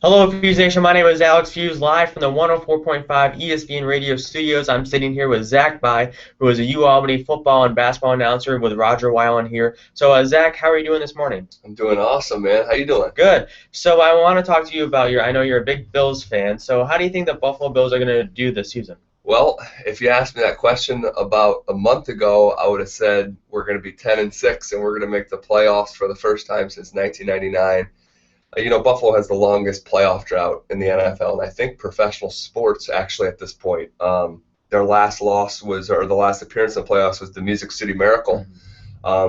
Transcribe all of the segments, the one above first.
Hello, Fuse Nation. My name is Alex Fuse, live from the 104.5 ESPN Radio Studios. I'm sitting here with Zach By, who is a U Albany football and basketball announcer with Roger Weiland here. So, Zach, how are you doing this morning? I'm doing awesome, man. How you doing? Good. So, I want to talk to you about I know you're a big Bills fan. So, how do you think the Buffalo Bills are going to do this season? Well, if you asked me that question about a month ago, I would have said we're going to be 10-6 and we're going to make the playoffs for the first time since 1999. Buffalo has the longest playoff drought in the NFL, and I think professional sports actually at this point. Their last loss was, or the last appearance in the playoffs was the Music City Miracle,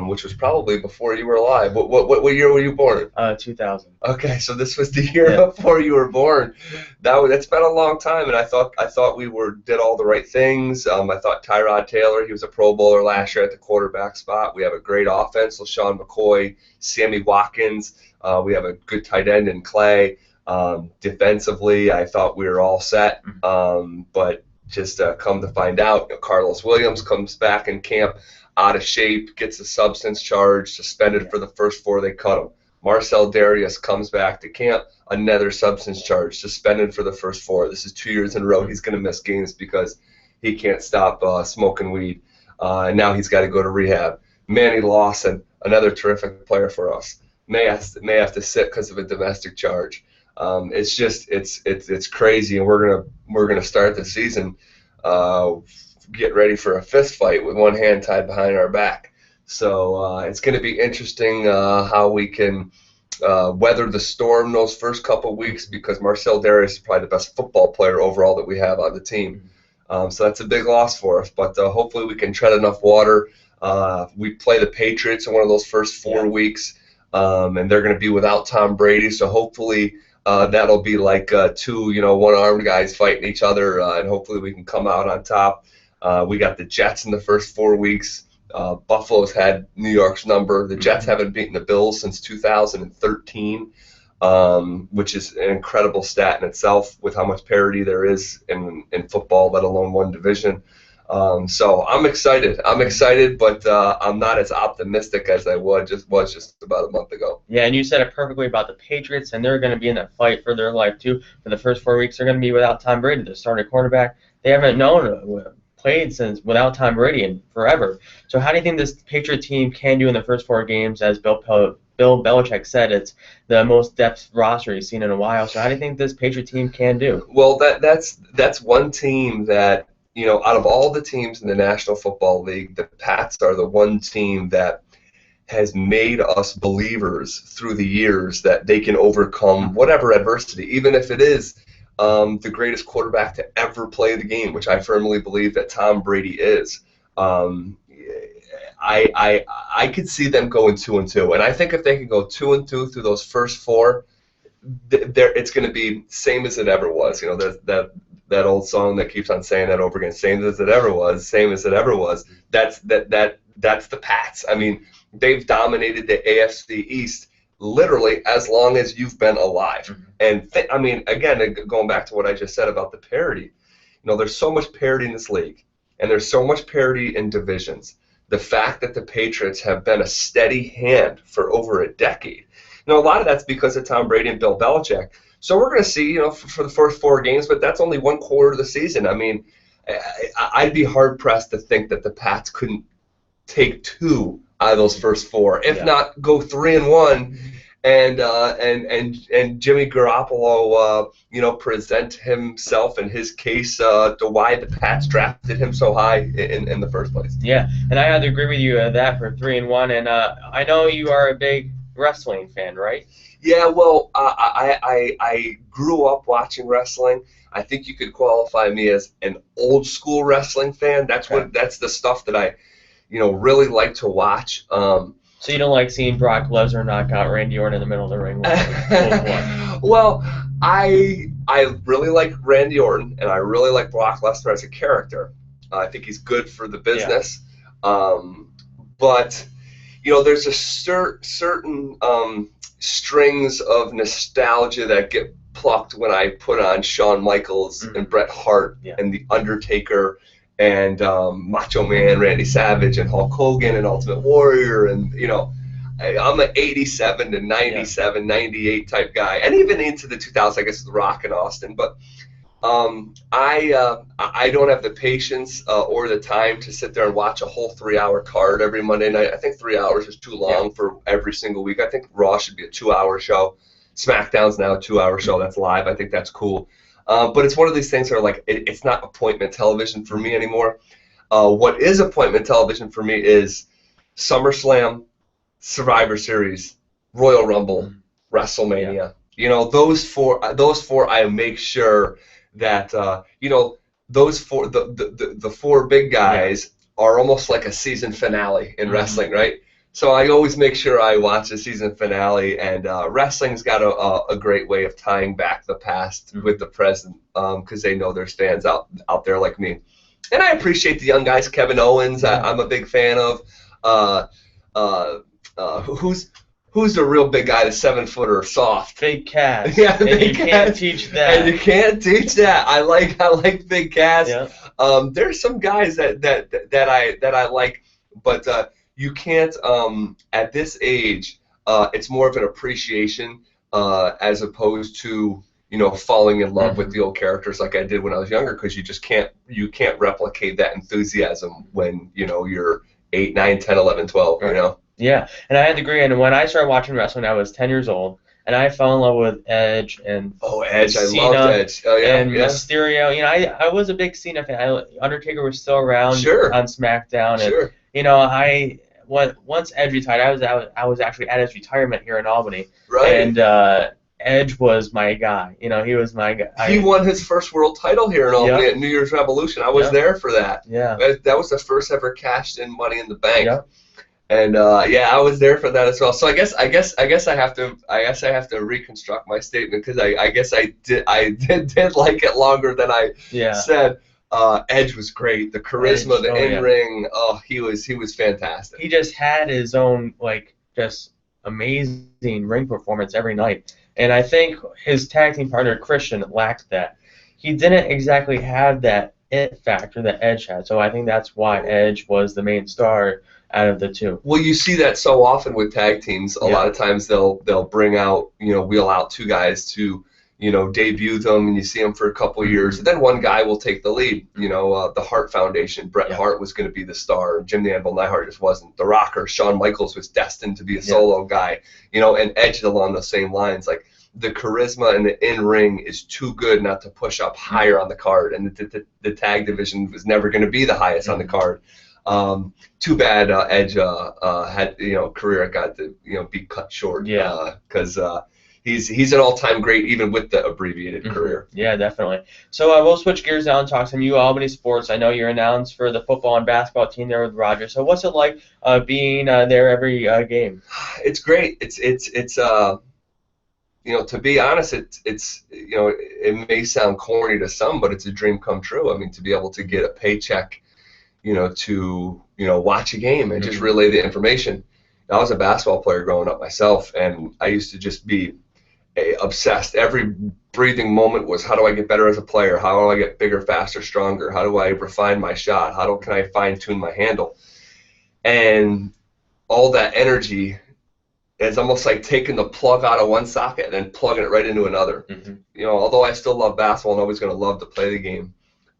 which was probably before you were alive. What year were you born? 2000. Okay, so this was the year Yeah. before you were born. That's been a long time, and I thought we did all the right things. I thought Tyrod Taylor, he was a Pro Bowler last year at the quarterback spot. We have a great offense, LaShawn McCoy, Sammy Watkins. We have a good tight end in Clay. Defensively, I thought we were all set, but just come to find out, Carlos Williams comes back in camp out of shape, gets a substance charge, suspended for the first four. They cut him. Marcel Darius comes back to camp, another substance charge, suspended for the first four. This is 2 years in a row. He's going to miss games because he can't stop smoking weed. And now he's got to go to rehab. Manny Lawson, another terrific player for us, may have to sit because of a domestic charge. It's crazy, and we're gonna start the season get ready for a fist fight with one hand tied behind our back. So it's going to be interesting how we can weather the storm those first couple of weeks, because Marcel Darius is probably the best football player overall that we have on the team. So that's a big loss for us, but hopefully we can tread enough water. We play the Patriots in one of those first 4 weeks, and they're going to be without Tom Brady, so hopefully that'll be like two one-armed guys fighting each other, and hopefully we can come out on top. We got the Jets in the first 4 weeks. Buffalo's had New York's number. The Jets haven't beaten the Bills since 2013, which is an incredible stat in itself with how much parity there is in football, let alone one division. So I'm excited. But I'm not as optimistic as I was just about a month ago. Yeah, and you said it perfectly about the Patriots, and they're going to be in that fight for their life, too. For the first 4 weeks, they're going to be without Tom Brady, the starting quarterback. They haven't played since without Tom Brady in forever. So how do you think this Patriot team can do in the first 4 games? As Bill Belichick said, it's the most depth roster he's seen in a while. So how do you think this Patriot team can do? Well, that's one team that, out of all the teams in the National Football League, the Pats are the one team that has made us believers through the years that they can overcome whatever adversity, even if it is the greatest quarterback to ever play the game, which I firmly believe that Tom Brady is. I could see them going 2-2, and I think if they can go 2-2 through those first four, it's going to be same as it ever was. That old song that keeps on saying that over again, same as it ever was, same as it ever was. That's the Pats. I mean, they've dominated the AFC East literally as long as you've been alive. And again, going back to what I just said about the parity, there's so much parity in this league, and there's so much parity in divisions. The fact that the Patriots have been a steady hand for over a decade, a lot of that's because of Tom Brady and Bill Belichick. So we're going to see, for the first 4 games, but that's only one quarter of the season. I mean, I'd be hard pressed to think that the Pats couldn't take 2 out of those first 4, if not go 3-1, and Jimmy Garoppolo, present himself and his case to why the Pats drafted him so high in the first place. Yeah, and I have to agree with you that for 3-1. And I know you are a big wrestling fan, right? Yeah, well, I grew up watching wrestling. I think you could qualify me as an old school wrestling fan. That's the stuff that I really like to watch. So you don't like seeing Brock Lesnar knock out Randy Orton in the middle of the ring? Well, I really like Randy Orton, and I really like Brock Lesnar as a character. I think he's good for the business. But there's a certain strings of nostalgia that get plucked when I put on Shawn Michaels and Bret Hart and The Undertaker and Macho Man Randy Savage and Hulk Hogan and Ultimate Warrior, and I'm an 87 to 97, 98 type guy, and even into the 2000s, I guess, The Rock in Austin. But I don't have the patience or the time to sit there and watch a whole 3-hour card every Monday night. I think 3 hours is too long for every single week. I think Raw should be a 2-hour show. SmackDown's now a 2-hour show. That's live. I think that's cool. But it's one of these things where, like, it's not appointment television for me anymore. What is appointment television for me is SummerSlam, Survivor Series, Royal Rumble, WrestleMania. Yeah. You know, those four I make sure that you know, those four, the four big guys are almost like a season finale in wrestling, right? So I always make sure I watch the season finale, and wrestling's got a great way of tying back the past with the present, because they know there's fans out there like me. And I appreciate the young guys. Kevin Owens, I'm a big fan of. Who's the real big guy, the 7-footer, soft? Big Cass. Yeah, and Big you Cass. can't teach that. And you can't teach that. I like Big Cass. Yeah. There's some guys that I like, but you can't. At this age, it's more of an appreciation as opposed to, you know, falling in love with the old characters like I did when I was younger, because you can't replicate that enthusiasm when, you know, you're 8, 9, 10, 11, 12, you know? Yeah, and I had to agree. And when I started watching wrestling, I was 10 years old, and I fell in love with Edge and Edge. Cena, I loved Edge. Oh, yeah, and Mysterio. You know, I was a big Cena fan. Undertaker was still around on SmackDown, and you know, once Edge retired, I was actually at his retirement here in Albany, and Edge was my guy. You know, he was my guy. He won his first world title here in Albany at New Year's Revolution. I was there for that. Yeah, that was the first ever cashed in Money in the Bank. Yeah. And I was there for that as well. So I guess I have to reconstruct my statement, because I guess I did like it longer than I said. Edge was great. The charisma, the in-ring. Oh, he was fantastic. He just had his own, like, just amazing ring performance every night. And I think his tag team partner Christian lacked that. He didn't exactly have that it factor that Edge had. So I think that's why Edge was the main star out of the two. Well, you see that so often with tag teams. A lot of times they'll bring out, you know, wheel out two guys to, you know, debut them, and you see them for a couple of years, and then one guy will take the lead. You know, the Hart Foundation, Bret Hart was going to be the star. Jim the Anvil Neidhart just wasn't. The Rocker, Shawn Michaels, was destined to be a solo guy. You know, and Edge along those same lines. Like, the charisma in the in-ring is too good not to push up higher on the card, and the tag division was never going to be the highest on the card. Too bad Edge had, you know, career got to, you know, be cut short. Because he's an all-time great even with the abbreviated career. Yeah, definitely. So we'll switch gears now and talk some Albany sports. I know you're announced for the football and basketball team there with Roger. So what's it like being there every game? It's great. It's you know, to be honest, it's you know, it may sound corny to some, but it's a dream come true. I mean, to be able to get a paycheck, you know, to, you know, watch a game and just relay the information. I was a basketball player growing up myself, and I used to just be obsessed. Every breathing moment was, how do I get better as a player? How do I get bigger, faster, stronger? How do I refine my shot? Can I fine-tune my handle? And all that energy is almost like taking the plug out of one socket and then plugging it right into another. You know, although I still love basketball and always going to love to play the game,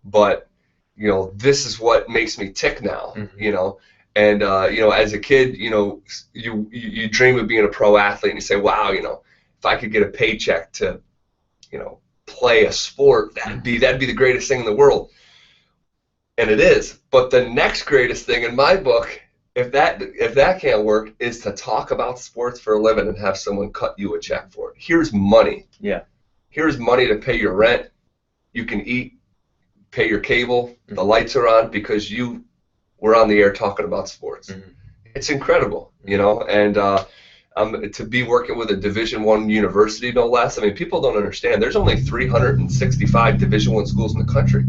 but, you know, this is what makes me tick now, you know. And, you know, as a kid, you know, you dream of being a pro athlete, and you say, wow, you know, if I could get a paycheck to, you know, play a sport, that'd be the greatest thing in the world. And it is. But the next greatest thing in my book, if that can't work, is to talk about sports for a living and have someone cut you a check for it. Here's money. Yeah. Here's money to pay your rent. You can eat, pay your cable. The lights are on because you were on the air talking about sports. It's incredible, you know. And to be working with a Division I university, no less. I mean, people don't understand. There's only 365 Division I schools in the country.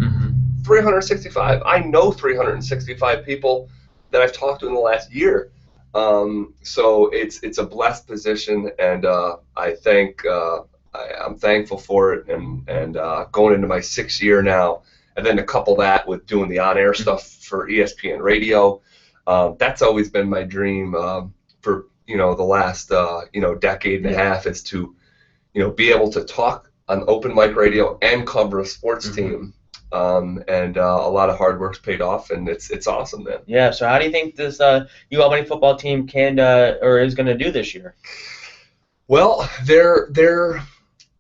365. I know 365 people that I've talked to in the last year. So it's a blessed position, and I'm thankful for it, and going into my 6th year now, and then to couple that with doing the on-air stuff for ESPN Radio, that's always been my dream. For the last decade and a half is to be able to talk on open mic radio and cover a sports team. And a lot of hard work's paid off, and it's awesome, man. Yeah. So how do you think this U Albany football team can or is going to do this year? Well,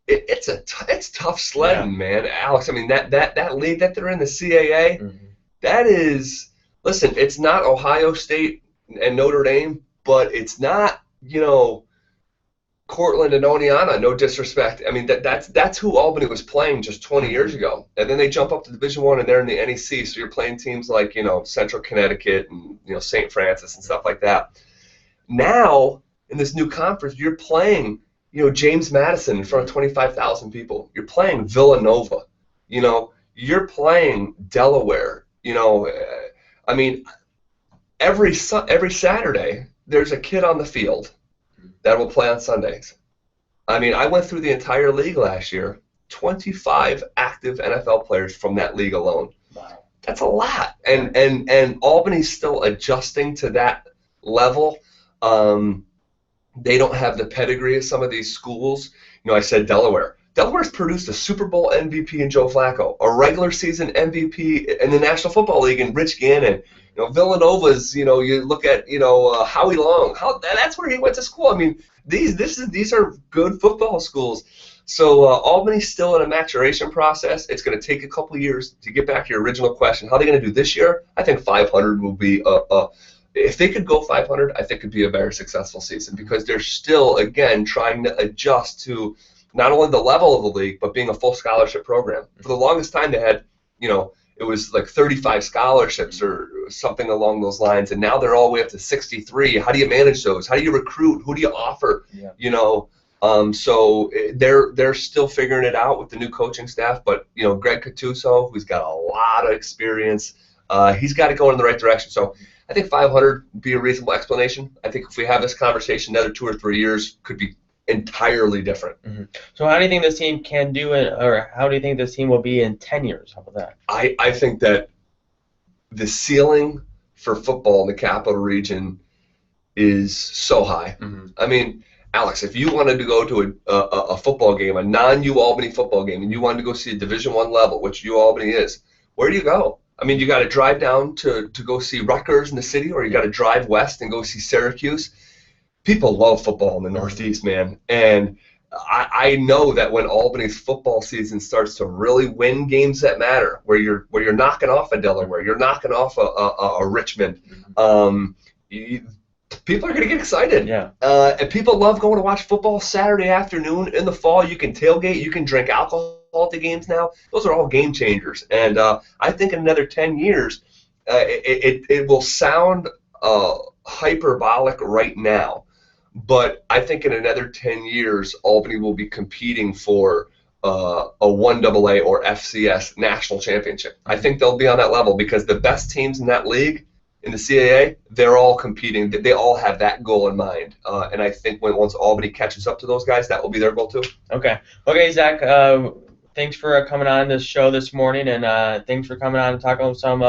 it's tough sledding, man, Alex. I mean that league that they're in, the CAA, that is, listen, it's not Ohio State and Notre Dame, but it's not Cortland and Oneonta, no disrespect. I mean that's who Albany was playing just 20 years ago, and then they jump up to Division I and they're in the NEC. So you're playing teams like Central Connecticut and St. Francis and stuff like that. Now in this new conference, you're playing James Madison in front of 25,000 people. You're playing Villanova. You're playing Delaware. I mean every Saturday there's a kid on the field that will play on Sundays. I mean, I went through the entire league last year, 25 active NFL players from that league alone. Wow. That's a lot. And Albany's still adjusting to that level. They don't have the pedigree of some of these schools. I said Delaware. Delaware's produced a Super Bowl MVP in Joe Flacco, a regular season MVP in the National Football League in Rich Gannon. Villanova's, you look at, Howie Long. That's where he went to school. I mean, these are good football schools. So Albany's still in a maturation process. It's going to take a couple of years to get back to your original question. How are they going to do this year? I think 500 will be if they could go 500, I think it could be a very successful season, because they're still, again, trying to adjust to not only the level of the league, but being a full scholarship program. For the longest time, they had, it was like 35 scholarships or something along those lines, and now they're all the way up to 63. How do you manage those? How do you recruit? Who do you offer? Yeah. So they're still figuring it out with the new coaching staff. But Greg Cattuso, who's got a lot of experience, he's got it going in the right direction. So I think 500 would be a reasonable explanation. I think if we have this conversation another 2 or 3 years, could be entirely different. So how do you think this team can do it, or how do you think this team will be in 10 years? How about that? I think that the ceiling for football in the Capital Region is so high. I mean, Alex, if you wanted to go to a football game, a non-U Albany football game, and you wanted to go see a Division I level, which U Albany is, where do you go? I mean, you got to drive down to go see Rutgers in the city, or you got to drive west and go see Syracuse. People love football in the Northeast, man, and I know that when Albany's football season starts to really win games that matter, where you're knocking off a Delaware, you're knocking off a Richmond, people are going to get excited. Yeah. And people love going to watch football Saturday afternoon. In the fall, you can tailgate, you can drink alcohol at the games now. Those are all game changers, and I think in another 10 years, it will sound hyperbolic right now. But I think in another 10 years, Albany will be competing for a 1AA or FCS national championship. I think they'll be on that level, because the best teams in that league, in the CAA, they're all competing. They all have that goal in mind. And I think once Albany catches up to those guys, that will be their goal too. Okay, Zach, thanks for coming on this show this morning, and thanks for coming on and talking about some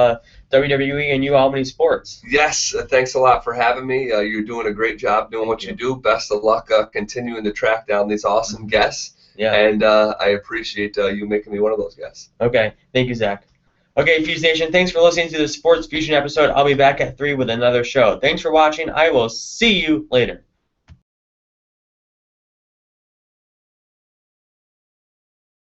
WWE and U Albany sports. Yes, thanks a lot for having me. You're doing a great job doing what you do. Best of luck continuing to track down these awesome guests. Yeah. And I appreciate you making me one of those guests. Okay, thank you, Zach. Okay, Fuse Nation, thanks for listening to the Sports Fusion episode. I'll be back at 3 with another show. Thanks for watching. I will see you later.